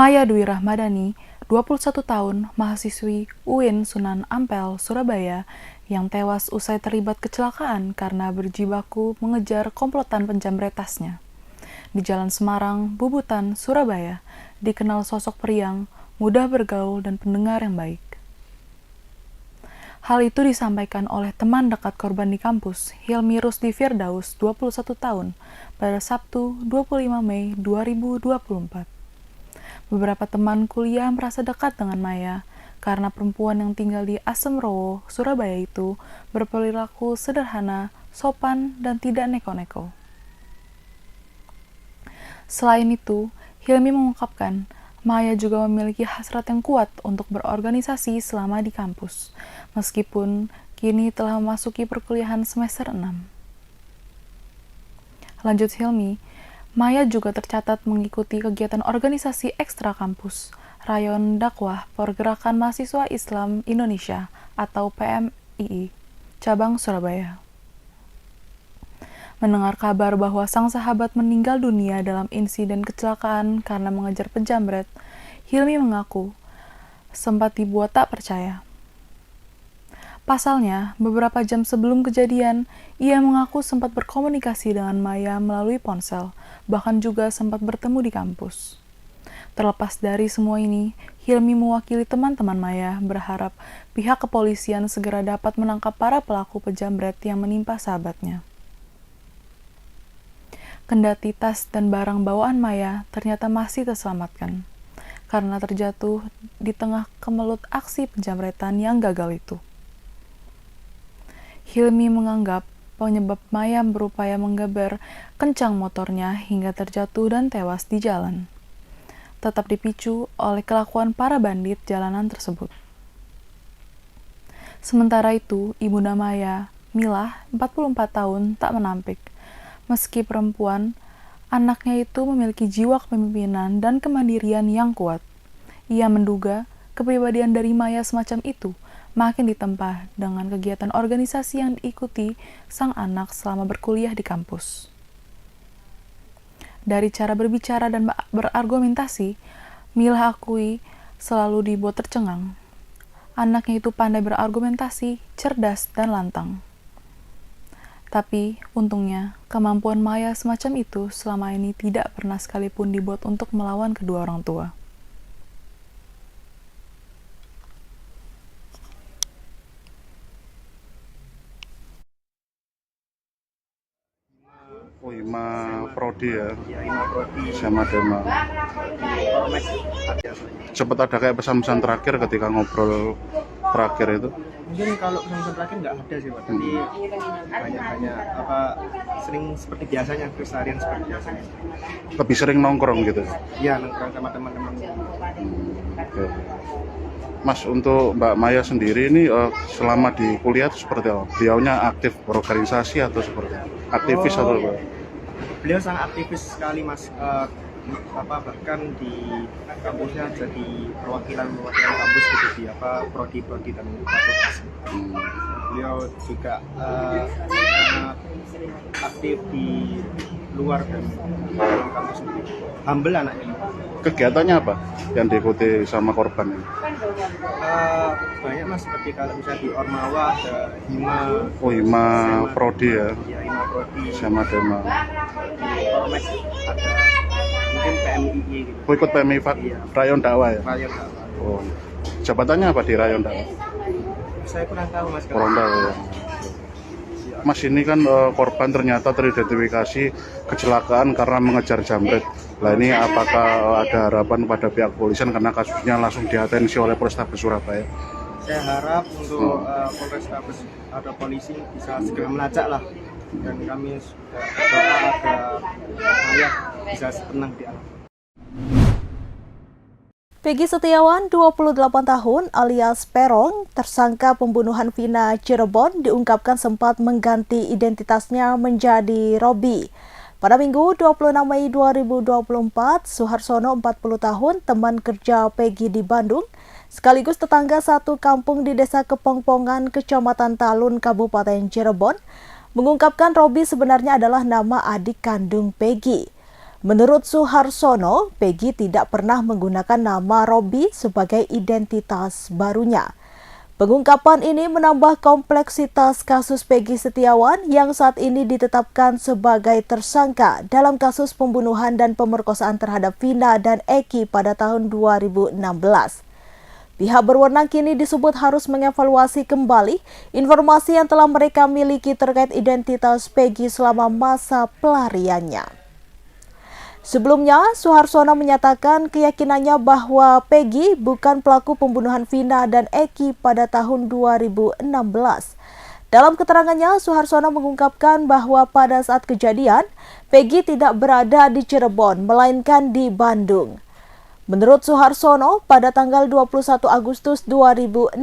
Maya Dwi Rahmadani, 21 tahun, mahasiswi UIN Sunan Ampel, Surabaya, yang tewas usai terlibat kecelakaan karena berjibaku mengejar komplotan penjamret tasnya. Di Jalan Semarang, Bubutan, Surabaya, dikenal sosok periang, mudah bergaul dan pendengar yang baik. Hal itu disampaikan oleh teman dekat korban di kampus, Hilmi Rusdi Firdaus, 21 tahun, pada Sabtu 25 Mei 2024. Beberapa teman kuliah merasa dekat dengan Maya karena perempuan yang tinggal di Asemrowo, Surabaya itu berperilaku sederhana, sopan, dan tidak neko-neko. Selain itu, Hilmi mengungkapkan, Maya juga memiliki hasrat yang kuat untuk berorganisasi selama di kampus, meskipun kini telah memasuki perkuliahan semester 6. Lanjut Hilmi, Maya juga tercatat mengikuti kegiatan organisasi ekstra kampus, Rayon Dakwah Pergerakan Mahasiswa Islam Indonesia atau PMII, cabang Surabaya. Mendengar kabar bahwa sang sahabat meninggal dunia dalam insiden kecelakaan karena mengejar penjamret, Hilmi mengaku sempat dibuat tak percaya. Pasalnya, beberapa jam sebelum kejadian, ia mengaku sempat berkomunikasi dengan Maya melalui ponsel, bahkan juga sempat bertemu di kampus. Terlepas dari semua ini, Hilmi mewakili teman-teman Maya berharap pihak kepolisian segera dapat menangkap para pelaku penjamret yang menimpa sahabatnya. Kendati tas dan barang bawaan Maya ternyata masih terselamatkan, karena terjatuh di tengah kemelut aksi penjamretan yang gagal itu. Hilmi menganggap penyebab Maya berupaya menggeber kencang motornya hingga terjatuh dan tewas di jalan, tetap dipicu oleh kelakuan para bandit jalanan tersebut. Sementara itu, ibunda Maya, Milah, 44 tahun, tak menampik. Meski perempuan, anaknya itu memiliki jiwa kepemimpinan dan kemandirian yang kuat. Ia menduga kepribadian dari Maya semacam itu makin ditempa dengan kegiatan organisasi yang diikuti sang anak selama berkuliah di kampus. Dari cara berbicara dan berargumentasi, Milah akui selalu dibuat tercengang. Anaknya itu pandai berargumentasi, cerdas, dan lantang. Tapi, untungnya, kemampuan Maya semacam itu selama ini tidak pernah sekalipun dibuat untuk melawan kedua orang tua. Oh, IMA Prodi ya, Ya, IMA Prodi sama Dema. Polmek ada. Sempat ada kayak pesan-pesan terakhir ketika ngobrol terakhir itu. Mungkin kalau pesan terakhir nggak ada sih Pak, tapi banyak apa sering seperti biasanya, keseharian seperti biasanya. Lebih sering nongkrong gitu. Ya, nongkrong sama teman-teman. Oke. Mas, untuk Mbak Maya sendiri ini selama di kuliah itu seperti apa? Beliaunya aktif berorganisasi atau seperti apa? Aktivis atau apa? Beliau sangat aktivis sekali Mas. Bahkan di kampusnya jadi perwakilan kampus gitu di prodi dan fakultas. Beliau juga sangat aktif di luar dan dalam kampus sendiri. Humble anaknya. Kegiatannya apa yang diikuti sama korban ini? Banyak Mas, seperti kalau bisa di Ormawa ada Hima. Oh, IMA Prodi ya, Ya, Hima Prodi sama Dema. di Polmek ada, mungkin PMII gitu. Oh, ikut PMI Iya. Rayon Dakwah ya? Rayon Dakwah. Oh, jabatannya apa di Rayon Dakwah? Saya kurang tahu Mas. Kurang tahu ya. Mas, ini kan korban ternyata teridentifikasi kecelakaan karena mengejar jamret. Nah, ini apakah ada harapan pada pihak kepolisian karena kasusnya langsung diatensi oleh Polrestabes Surabaya? Saya harap untuk Polrestabes atau polisi bisa segera melacak lah, dan kami sudah berdoa agar Maya bisa tenang di alam. Peggy Setiawan, 28 tahun alias Perong, tersangka pembunuhan Vina Cirebon, diungkapkan sempat mengganti identitasnya menjadi Robi. Pada Minggu 26 Mei 2024, Suharsono 40 tahun, teman kerja Peggy di Bandung, sekaligus tetangga satu kampung di Desa Kepongpongan, Kecamatan Talun, Kabupaten Cirebon, mengungkapkan Robi sebenarnya adalah nama adik kandung Peggy. Menurut Suharsono, Peggy tidak pernah menggunakan nama Robby sebagai identitas barunya. Pengungkapan ini menambah kompleksitas kasus Peggy Setiawan yang saat ini ditetapkan sebagai tersangka dalam kasus pembunuhan dan pemerkosaan terhadap Vina dan Eki pada tahun 2016. Pihak berwenang kini disebut harus mengevaluasi kembali informasi yang telah mereka miliki terkait identitas Peggy selama masa pelariannya. Sebelumnya, Suharsono menyatakan keyakinannya bahwa Peggy bukan pelaku pembunuhan Vina dan Eki pada tahun 2016. Dalam keterangannya, Suharsono mengungkapkan bahwa pada saat kejadian, Peggy tidak berada di Cirebon, melainkan di Bandung. Menurut Suharsono, pada tanggal 21 Agustus 2016,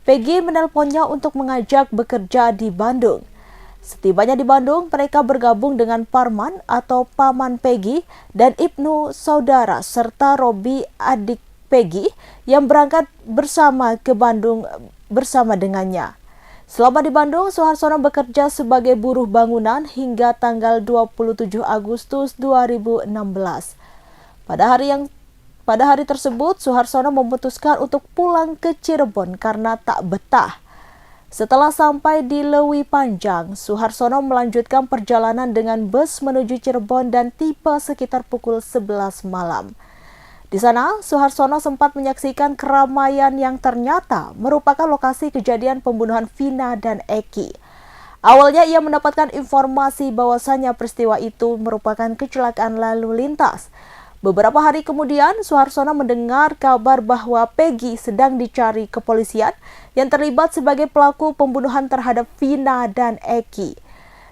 Peggy menelponnya untuk mengajak bekerja di Bandung. Setibanya di Bandung, mereka bergabung dengan Parman atau paman Peggy dan Ibnu saudara serta Robby adik Peggy yang berangkat bersama ke Bandung bersama dengannya. Selama di Bandung, Suharsono bekerja sebagai buruh bangunan hingga tanggal 27 Agustus 2016. Pada hari tersebut, Suharsono memutuskan untuk pulang ke Cirebon karena tak betah. Setelah sampai di Lewi Panjang, Suharsono melanjutkan perjalanan dengan bus menuju Cirebon dan tiba sekitar pukul 11 malam. Di sana, Suharsono sempat menyaksikan keramaian yang ternyata merupakan lokasi kejadian pembunuhan Vina dan Eki. Awalnya ia mendapatkan informasi bahwasannya peristiwa itu merupakan kecelakaan lalu lintas. Beberapa hari kemudian, Suharsono mendengar kabar bahwa Peggy sedang dicari kepolisian yang terlibat sebagai pelaku pembunuhan terhadap Vina dan Eki.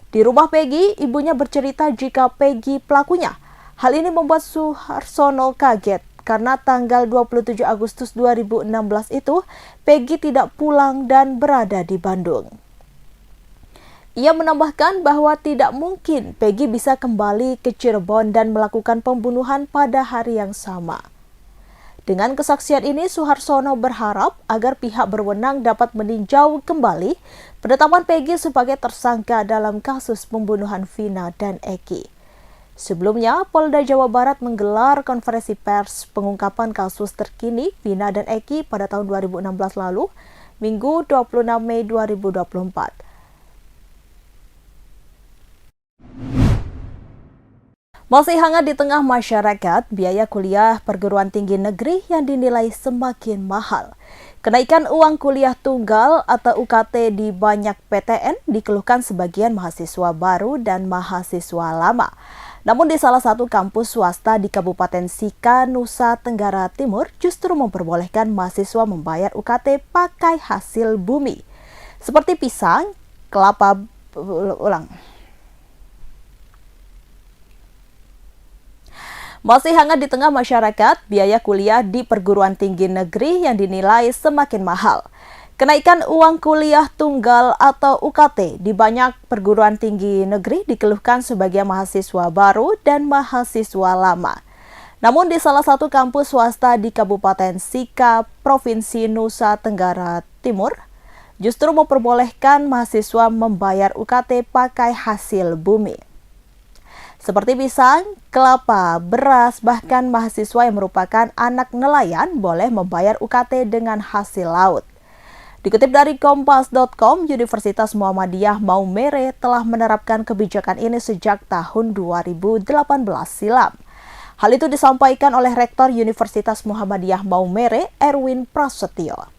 Di rumah Peggy, ibunya bercerita jika Peggy pelakunya. Hal ini membuat Suharsono kaget karena tanggal 27 Agustus 2016 itu Peggy tidak pulang dan berada di Bandung. Ia menambahkan bahwa tidak mungkin Peggy bisa kembali ke Cirebon dan melakukan pembunuhan pada hari yang sama. Dengan kesaksian ini, Suharsono berharap agar pihak berwenang dapat meninjau kembali penetapan Peggy sebagai tersangka dalam kasus pembunuhan Vina dan Eki. Sebelumnya, Polda Jawa Barat menggelar konferensi pers pengungkapan kasus terkini Vina dan Eki pada tahun 2016 lalu, Minggu 26 Mei 2024. Masih hangat di tengah masyarakat, biaya kuliah perguruan tinggi negeri yang dinilai semakin mahal. Kenaikan uang kuliah tunggal atau UKT di banyak PTN dikeluhkan sebagian mahasiswa baru dan mahasiswa lama. Namun di salah satu kampus swasta di Kabupaten Sika, Nusa Tenggara Timur justru memperbolehkan mahasiswa membayar UKT pakai hasil bumi. Seperti pisang, kelapa, Masih hangat di tengah masyarakat, biaya kuliah di perguruan tinggi negeri yang dinilai semakin mahal. Kenaikan uang kuliah tunggal atau UKT di banyak perguruan tinggi negeri dikeluhkan sebagian mahasiswa baru dan mahasiswa lama. Namun di salah satu kampus swasta di Kabupaten Sika, Provinsi Nusa Tenggara Timur, justru memperbolehkan mahasiswa membayar UKT pakai hasil bumi. Seperti pisang, kelapa, beras, bahkan mahasiswa yang merupakan anak nelayan boleh membayar UKT dengan hasil laut. Dikutip dari Kompas.com, Universitas Muhammadiyah Maumere telah menerapkan kebijakan ini sejak tahun 2018 silam. Hal itu disampaikan oleh Rektor Universitas Muhammadiyah Maumere, Erwin Prasetyo.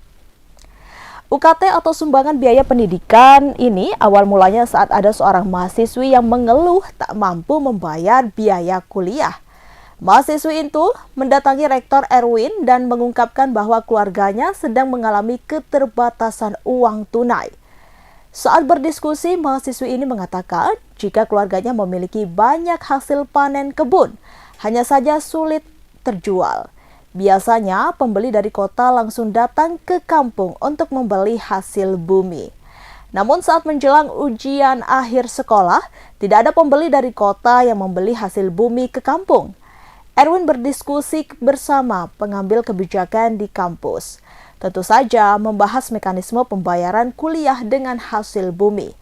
UKT atau sumbangan biaya pendidikan ini awal mulanya saat ada seorang mahasiswi yang mengeluh tak mampu membayar biaya kuliah. Mahasiswi itu mendatangi Rektor Erwin dan mengungkapkan bahwa keluarganya sedang mengalami keterbatasan uang tunai. Saat berdiskusi, mahasiswi ini mengatakan jika keluarganya memiliki banyak hasil panen kebun, hanya saja sulit terjual. Biasanya pembeli dari kota langsung datang ke kampung untuk membeli hasil bumi. Namun saat menjelang ujian akhir sekolah, tidak ada pembeli dari kota yang membeli hasil bumi ke kampung. Erwin berdiskusi bersama pengambil kebijakan di kampus. Tentu saja membahas mekanisme pembayaran kuliah dengan hasil bumi.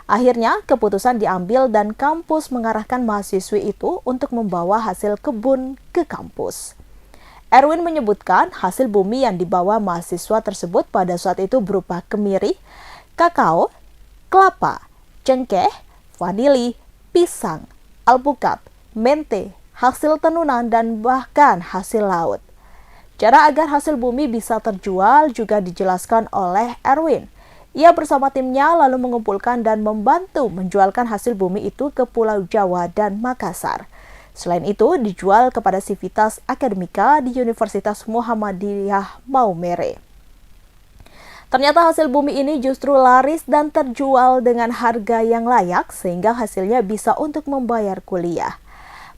Akhirnya, keputusan diambil dan kampus mengarahkan mahasiswi itu untuk membawa hasil kebun ke kampus. Erwin menyebutkan hasil bumi yang dibawa mahasiswa tersebut pada saat itu berupa kemiri, kakao, kelapa, cengkeh, vanili, pisang, alpukat, mente, hasil tenunan, dan bahkan hasil laut. Cara agar hasil bumi bisa terjual juga dijelaskan oleh Erwin. Ia bersama timnya lalu mengumpulkan dan membantu menjualkan hasil bumi itu ke Pulau Jawa dan Makassar. Selain itu, dijual kepada Civitas Akademika di Universitas Muhammadiyah Maumere. Ternyata hasil bumi ini justru laris dan terjual dengan harga yang layak sehingga hasilnya bisa untuk membayar kuliah.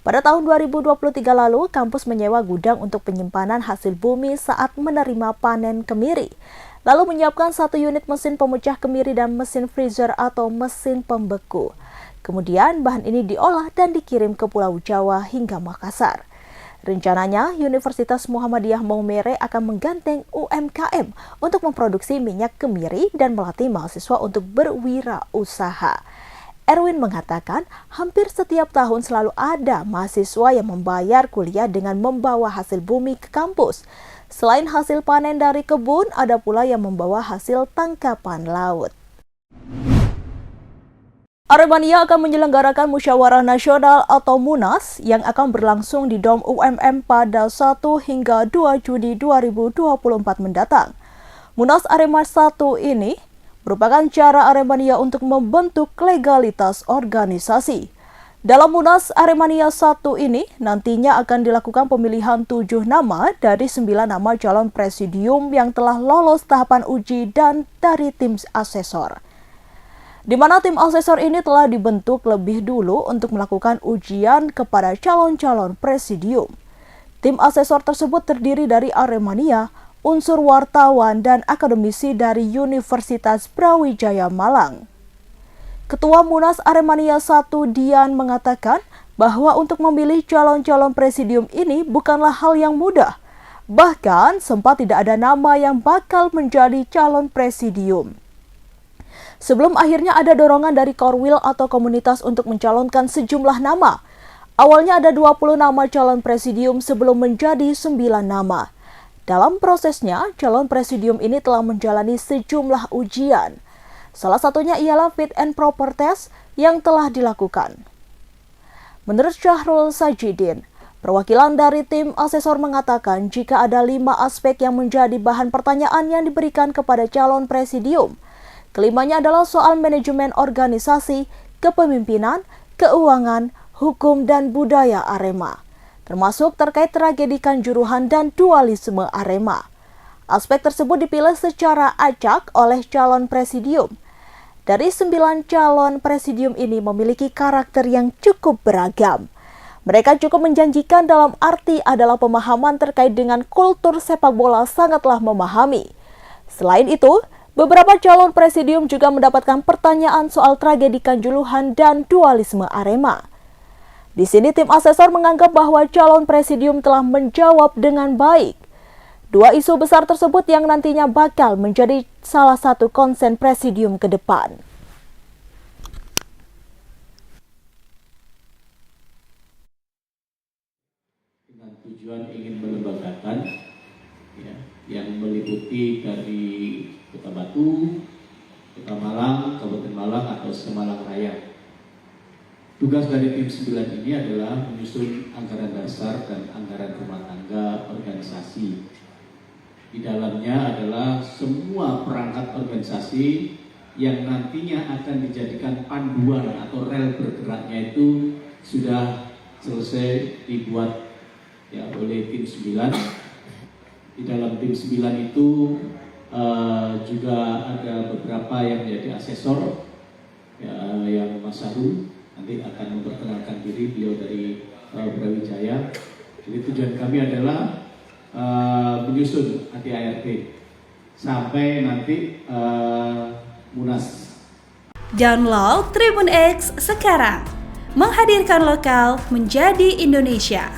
Pada tahun 2023 lalu, kampus menyewa gudang untuk penyimpanan hasil bumi saat menerima panen kemiri. Lalu menyiapkan 1 unit mesin pemecah kemiri dan mesin freezer atau mesin pembeku. Kemudian bahan ini diolah dan dikirim ke Pulau Jawa hingga Makassar. Rencananya, Universitas Muhammadiyah Maumere akan menggandeng UMKM untuk memproduksi minyak kemiri dan melatih mahasiswa untuk berwirausaha. Erwin mengatakan, hampir setiap tahun selalu ada mahasiswa yang membayar kuliah dengan membawa hasil bumi ke kampus. Selain hasil panen dari kebun, ada pula yang membawa hasil tangkapan laut. Aremania akan menyelenggarakan Musyawarah Nasional atau MUNAS yang akan berlangsung di Dom UMM pada 1 hingga 2 Juni 2024 mendatang. MUNAS Arema 1 ini merupakan cara Aremania untuk membentuk legalitas organisasi. Dalam MUNAS Aremania 1 ini nantinya akan dilakukan pemilihan 7 nama dari 9 nama calon presidium yang telah lolos tahapan uji dan dari tim asesor. Di mana tim asesor ini telah dibentuk lebih dulu untuk melakukan ujian kepada calon-calon presidium. Tim asesor tersebut terdiri dari Aremania, unsur wartawan, dan akademisi dari Universitas Brawijaya Malang. Ketua MUNAS Aremania 1 Dian mengatakan bahwa untuk memilih calon-calon presidium ini bukanlah hal yang mudah. Bahkan sempat tidak ada nama yang bakal menjadi calon presidium. Sebelum akhirnya ada dorongan dari Korwil atau komunitas untuk mencalonkan sejumlah nama. Awalnya ada 20 nama calon presidium sebelum menjadi 9 nama. Dalam prosesnya, calon presidium ini telah menjalani sejumlah ujian. Salah satunya ialah fit and proper test yang telah dilakukan. Menurut Syahrul Sajidin, perwakilan dari tim asesor mengatakan jika ada 5 aspek yang menjadi bahan pertanyaan yang diberikan kepada calon presidium. Kelimanya adalah soal manajemen organisasi, kepemimpinan, keuangan, hukum, dan budaya Arema, termasuk terkait tragedi Kanjuruhan dan dualisme Arema. Aspek tersebut dipilih secara acak oleh calon presidium. Dari 9 calon presidium ini memiliki karakter yang cukup beragam. Mereka cukup menjanjikan dalam arti adalah pemahaman terkait dengan kultur sepak bola sangatlah memahami. Selain itu, beberapa calon presidium juga mendapatkan pertanyaan soal tragedi Kanjuruhan dan dualisme Arema. Di sini tim asesor menganggap bahwa calon presidium telah menjawab dengan baik. 2 isu besar tersebut yang nantinya bakal menjadi salah satu konsen presidium ke depan. Dengan tujuan ingin melembagakan, yang meliputi dari Kota Batu, Kota Malang, Kabupaten Malang atau Semalang Raya. Tugas dari tim 9 ini adalah menyusun anggaran dasar dan anggaran rumah tangga organisasi. Di dalamnya adalah semua perangkat organisasi yang nantinya akan dijadikan panduan atau rel bergeraknya itu sudah selesai dibuat oleh tim 9. Di dalam tim 9 itu juga ada beberapa yang menjadi asesor, yang Mas Saru nanti akan memperkenalkan diri, beliau dari Brawijaya. Jadi tujuan kami adalah menyusun ADART sampai nanti MUNAS. Download Tribun X sekarang, menghadirkan lokal menjadi Indonesia.